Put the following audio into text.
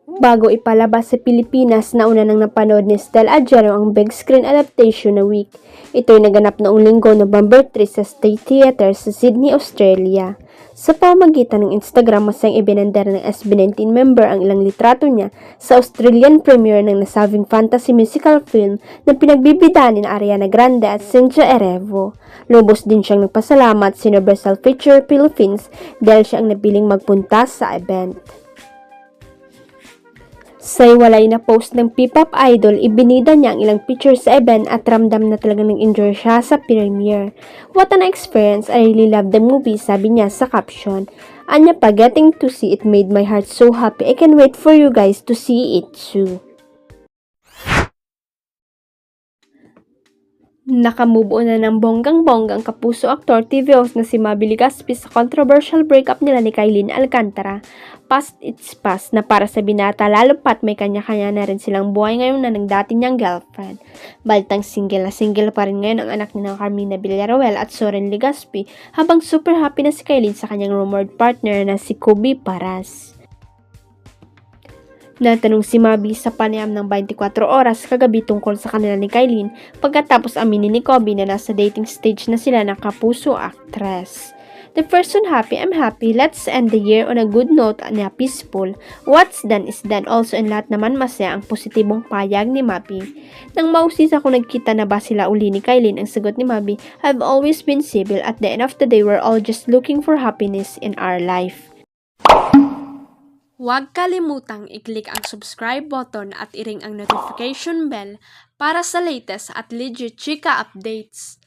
Bago ipalabas sa Pilipinas, nauna nang napanood ni Stella Adjero ang big screen adaptation na Week. Ito'y naganap noong linggo, November 3 sa State Theatre sa Sydney, Australia. Sa pamamagitan ng Instagram, masayang ibinandar ng SB19 member ang ilang litrato niya sa Australian premiere ng nasabing fantasy musical film na pinagbibidaan ni Ariana Grande at Cynthia Erivo. Lubos din siyang nagpasalamat sa Universal Pictures Philippines dahil siya ang napiling magpunta sa event. Sa iwalay na post ng P-pop idol, ibinida niya ang ilang pictures sa event at ramdam na talagang nag-enjoy siya sa premiere. What an experience, I really love the movie, sabi niya sa caption. Anya pa, getting to see it made my heart so happy. I can't wait for you guys to see it too. Nakamove on na ng bonggang-bonggang kapuso aktor TV host na si Maby Legazpi sa controversial breakup nila ni Kylene Alcantara. Past it's past na para sa binata, lalo pat may kanya-kanya na rin silang buhay ngayon na ng dati niyang girlfriend. Balitang single na single pa rin ngayon ang anak ni ng Carmina Villaruel at Soren Legazpi, habang super happy na si Kylene sa kanyang rumored partner na si Kobe Paras. Natanong si Maby sa panayam ng 24 oras kagabi tungkol sa kanila ni Kylene pagkatapos aminin ni Kobe na nasa dating stage na sila ng kapuso actress. The person happy, I'm happy. Let's end the year on a good note na peaceful. What's done is done. Also, in lahat naman masaya ang positibong payag ni Maby. Nang mausisa kung nagkita na ba sila uli ni Kylene, ang sagot ni Maby, I've always been civil. At the end of the day, we're all just looking for happiness in our life. Huwag kalimutang i-click ang subscribe button at i-ring ang notification bell para sa latest at legit chika updates.